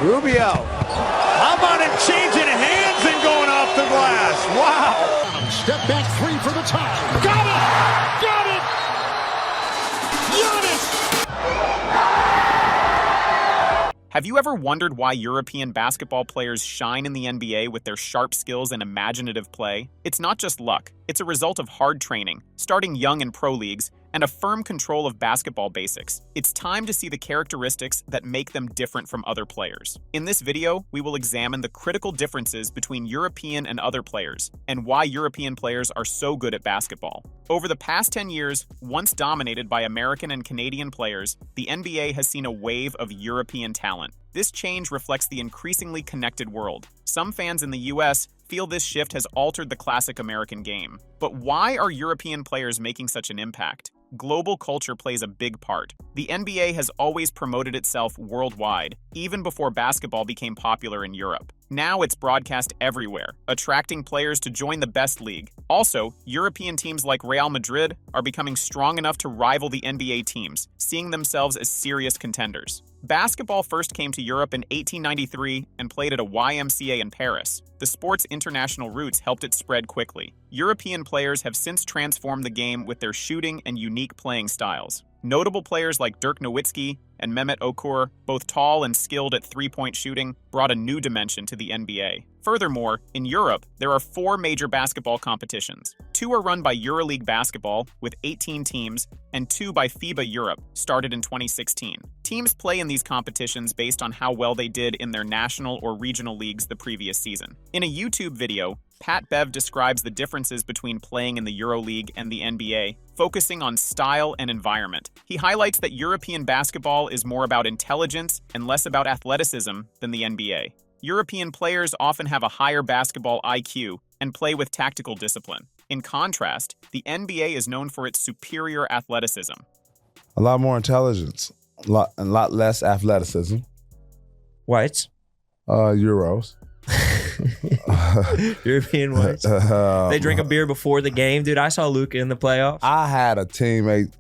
Rubio. How about him changing hands and going off the glass? Wow. Step back three for the tie. Got it! Got it! Giannis! Have you ever wondered why European basketball players shine in the NBA with their sharp skills and imaginative play? It's not just luck. It's a result of hard training, starting young in pro leagues, and a firm control of basketball basics. It's time to see the characteristics that make them different from other players. In this video, we will examine the critical differences between European and other players, and why European players are so good at basketball. Over the past 10 years, once dominated by American and Canadian players, the NBA has seen a wave of European talent. This change reflects the increasingly connected world. Some fans in the US feel this shift has altered the classic American game. But why are European players making such an impact? Global culture plays a big part. The NBA has always promoted itself worldwide, even before basketball became popular in Europe. Now it's broadcast everywhere, attracting players to join the best league. Also, European teams like Real Madrid are becoming strong enough to rival the NBA teams, seeing themselves as serious contenders. Basketball first came to Europe in 1893 and played at a YMCA in Paris. The sport's international roots helped it spread quickly. European players have since transformed the game with their shooting and unique playing styles. Notable players like Dirk Nowitzki and Mehmet Okur, both tall and skilled at three-point shooting, brought a new dimension to the NBA. Furthermore, in Europe, there are 4 major basketball competitions. 2 are run by EuroLeague Basketball, with 18 teams, and 2 by FIBA Europe, started in 2016. Teams play in these competitions based on how well they did in their national or regional leagues the previous season. In a YouTube video, Pat Bev describes the differences between playing in the EuroLeague and the NBA, focusing on style and environment. He highlights that European basketball is more about intelligence and less about athleticism than the NBA. European players often have a higher basketball IQ and play with tactical discipline. In contrast, the NBA is known for its superior athleticism. A lot more intelligence, a lot less athleticism. Whites. Euros. European whites. They drink a beer before the game. Dude, I saw Luka in the playoffs. I had a teammate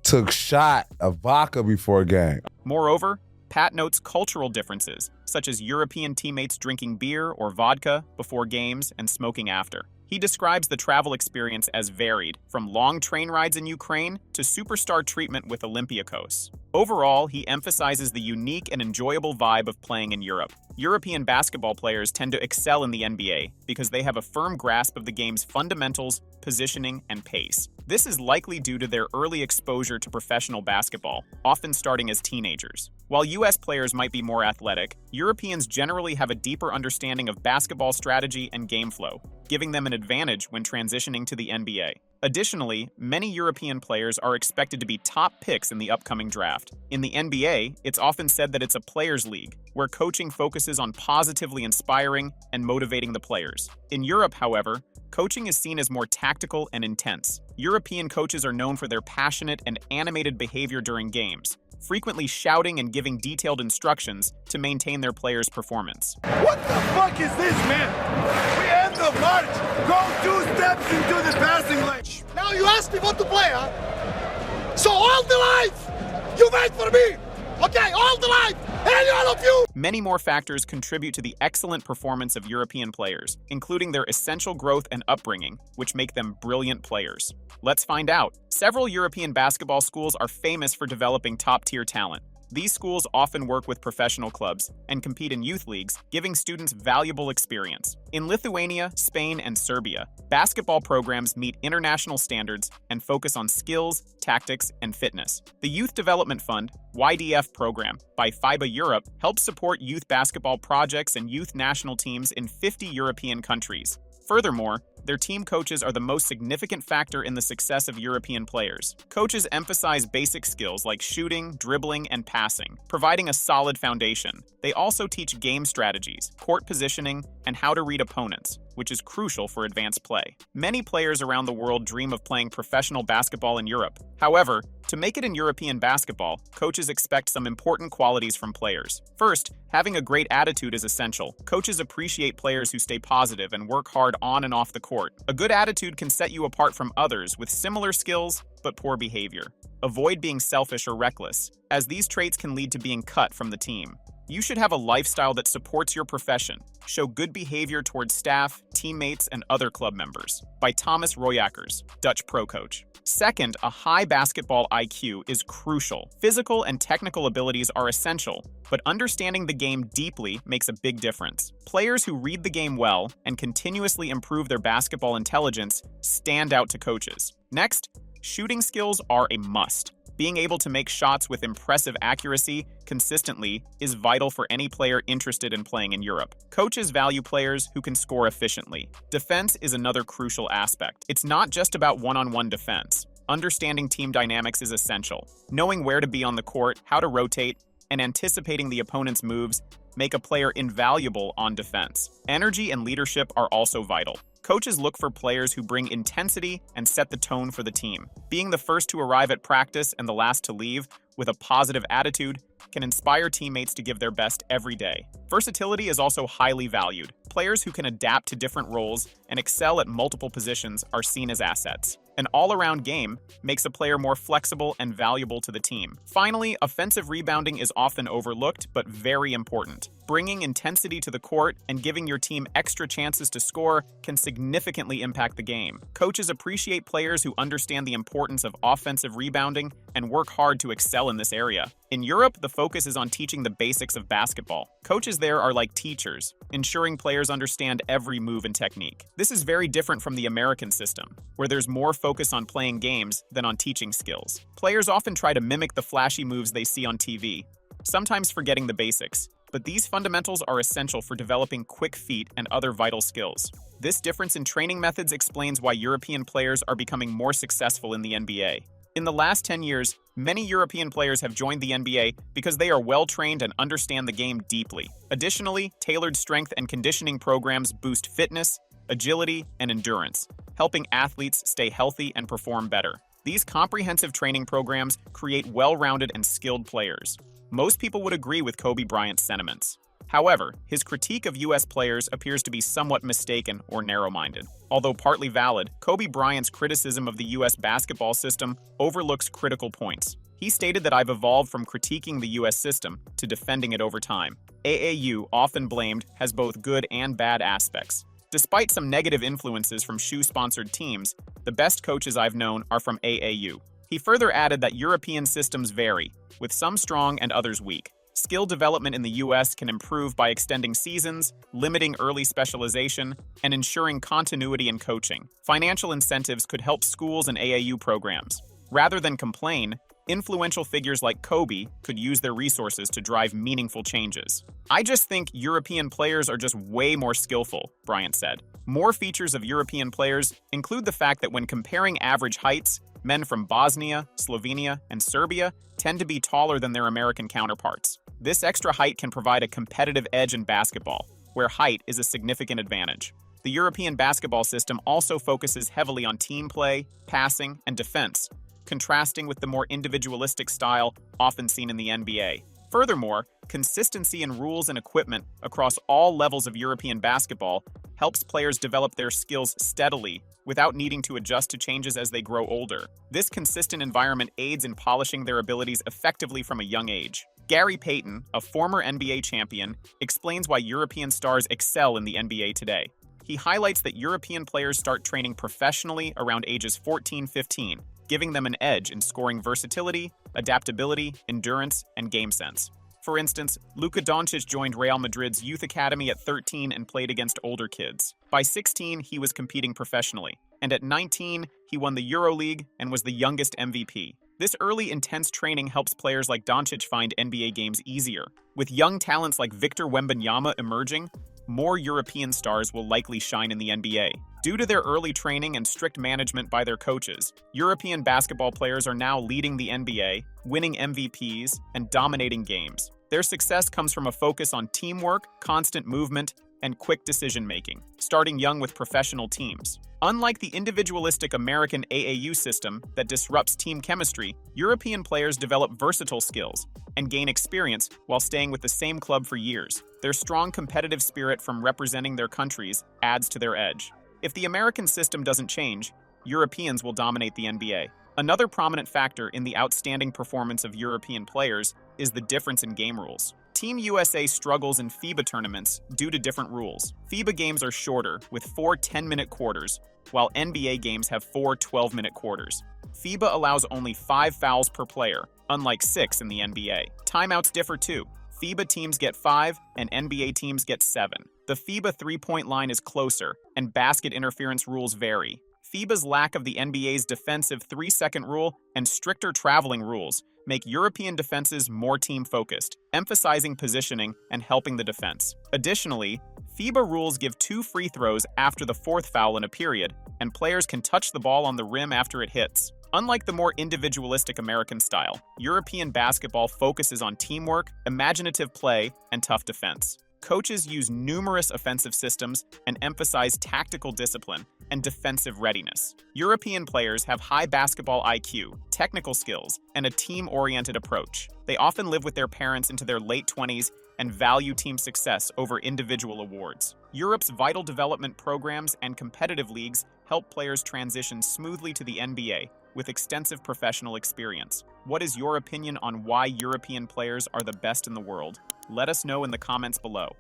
took shot of vodka before a game. Moreover, Pat notes cultural differences, such as European teammates drinking beer or vodka before games and smoking after. He describes the travel experience as varied, from long train rides in Ukraine to superstar treatment with Olympiacos. Overall, he emphasizes the unique and enjoyable vibe of playing in Europe. European basketball players tend to excel in the NBA because they have a firm grasp of the game's fundamentals, positioning, and pace. This is likely due to their early exposure to professional basketball, often starting as teenagers. While US players might be more athletic, Europeans generally have a deeper understanding of basketball strategy and game flow, giving them an advantage when transitioning to the NBA. Additionally, many European players are expected to be top picks in the upcoming draft. In the NBA, it's often said that it's a players' league, where coaching focuses on positively inspiring and motivating the players. In Europe, however, coaching is seen as more tactical and intense. European coaches are known for their passionate and animated behavior during games, frequently shouting and giving detailed instructions to maintain their players' performance. What the fuck is this, man? We end the march. Go 2 steps into the passing lane. Now you ask me what to play, huh? So all the lights, you wait for me. Okay, all the lights, and all of you. Many more factors contribute to the excellent performance of European players, including their essential growth and upbringing, which make them brilliant players. Let's find out. Several European basketball schools are famous for developing top-tier talent. These schools often work with professional clubs and compete in youth leagues, giving students valuable experience. In Lithuania, Spain, and Serbia, basketball programs meet international standards and focus on skills, tactics, and fitness. The Youth Development Fund, YDF program, by FIBA Europe helps support youth basketball projects and youth national teams in 50 European countries. Furthermore, their team coaches are the most significant factor in the success of European players. Coaches emphasize basic skills like shooting, dribbling, and passing, providing a solid foundation. They also teach game strategies, court positioning, and how to read opponents, which is crucial for advanced play. Many players around the world dream of playing professional basketball in Europe. However, to make it in European basketball, coaches expect some important qualities from players. First, having a great attitude is essential. Coaches appreciate players who stay positive and work hard on and off the court. A good attitude can set you apart from others with similar skills but poor behavior. Avoid being selfish or reckless, as these traits can lead to being cut from the team. You should have a lifestyle that supports your profession. Show good behavior towards staff, teammates, and other club members. By Thomas Royakkers, Dutch pro coach. Second, a high basketball IQ is crucial. Physical and technical abilities are essential, but understanding the game deeply makes a big difference. Players who read the game well and continuously improve their basketball intelligence stand out to coaches. Next, shooting skills are a must. Being able to make shots with impressive accuracy consistently is vital for any player interested in playing in Europe. Coaches value players who can score efficiently. Defense is another crucial aspect. It's not just about one-on-one defense. Understanding team dynamics is essential. Knowing where to be on the court, how to rotate, and anticipating the opponent's moves make a player invaluable on defense. Energy and leadership are also vital. Coaches look for players who bring intensity and set the tone for the team. Being the first to arrive at practice and the last to leave with a positive attitude can inspire teammates to give their best every day. Versatility is also highly valued. Players who can adapt to different roles and excel at multiple positions are seen as assets. An all-around game makes a player more flexible and valuable to the team. Finally, offensive rebounding is often overlooked, but very important. Bringing intensity to the court and giving your team extra chances to score can significantly impact the game. Coaches appreciate players who understand the importance of offensive rebounding and work hard to excel in this area. In Europe, the focus is on teaching the basics of basketball. Coaches there are like teachers, ensuring players understand every move and technique. This is very different from the American system, where there's more focus on playing games than on teaching skills. Players often try to mimic the flashy moves they see on TV, sometimes forgetting the basics. But these fundamentals are essential for developing quick feet and other vital skills. This difference in training methods explains why European players are becoming more successful in the NBA. In the last 10 years, many European players have joined the NBA because they are well-trained and understand the game deeply. Additionally, tailored strength and conditioning programs boost fitness, agility, and endurance, helping athletes stay healthy and perform better. These comprehensive training programs create well-rounded and skilled players. Most people would agree with Kobe Bryant's sentiments. However, his critique of U.S. players appears to be somewhat mistaken or narrow-minded. Although partly valid, Kobe Bryant's criticism of the U.S. basketball system overlooks critical points. He stated that I've evolved from critiquing the U.S. system to defending it over time. AAU, often blamed, has both good and bad aspects. Despite some negative influences from shoe-sponsored teams, the best coaches I've known are from AAU. He further added that European systems vary, with some strong and others weak. Skill development in the U.S. can improve by extending seasons, limiting early specialization, and ensuring continuity in coaching. Financial incentives could help schools and AAU programs. Rather than complain, influential figures like Kobe could use their resources to drive meaningful changes. I just think European players are just way more skillful, Bryant said. More features of European players include the fact that when comparing average heights, men from Bosnia, Slovenia, and Serbia tend to be taller than their American counterparts. This extra height can provide a competitive edge in basketball, where height is a significant advantage. The European basketball system also focuses heavily on team play, passing, and defense, contrasting with the more individualistic style often seen in the NBA. Furthermore, consistency in rules and equipment across all levels of European basketball helps players develop their skills steadily without needing to adjust to changes as they grow older. This consistent environment aids in polishing their abilities effectively from a young age. Gary Payton, a former NBA champion, explains why European stars excel in the NBA today. He highlights that European players start training professionally around ages 14-15, giving them an edge in scoring versatility, adaptability, endurance, and game sense. For instance, Luka Doncic joined Real Madrid's youth academy at 13 and played against older kids. By 16, he was competing professionally, and at 19, he won the EuroLeague and was the youngest MVP. This early, intense training helps players like Doncic find NBA games easier. With young talents like Victor Wembanyama emerging, more European stars will likely shine in the NBA. Due to their early training and strict management by their coaches, European basketball players are now leading the NBA, winning MVPs, and dominating games. Their success comes from a focus on teamwork, constant movement, and quick decision-making, starting young with professional teams. Unlike the individualistic American AAU system that disrupts team chemistry, European players develop versatile skills and gain experience while staying with the same club for years. Their strong competitive spirit from representing their countries adds to their edge. If the American system doesn't change, Europeans will dominate the NBA. Another prominent factor in the outstanding performance of European players is the difference in game rules. Team USA struggles in FIBA tournaments due to different rules. FIBA games are shorter, with 4 10-minute quarters, while NBA games have 4 12-minute quarters. FIBA allows only 5 fouls per player, unlike 6 in the NBA. Timeouts differ too. FIBA teams get 5, and NBA teams get 7. The FIBA three-point line is closer, and basket interference rules vary. FIBA's lack of the NBA's defensive 3-second rule and stricter traveling rules make European defenses more team-focused, emphasizing positioning and helping the defense. Additionally, FIBA rules give 2 free throws after the 4th foul in a period, and players can touch the ball on the rim after it hits. Unlike the more individualistic American style, European basketball focuses on teamwork, imaginative play, and tough defense. Coaches use numerous offensive systems and emphasize tactical discipline and defensive readiness. European players have high basketball IQ, technical skills, and a team-oriented approach. They often live with their parents into their late 20s and value team success over individual awards. Europe's vital development programs and competitive leagues help players transition smoothly to the NBA with extensive professional experience. What is your opinion on why European players are the best in the world? Let us know in the comments below.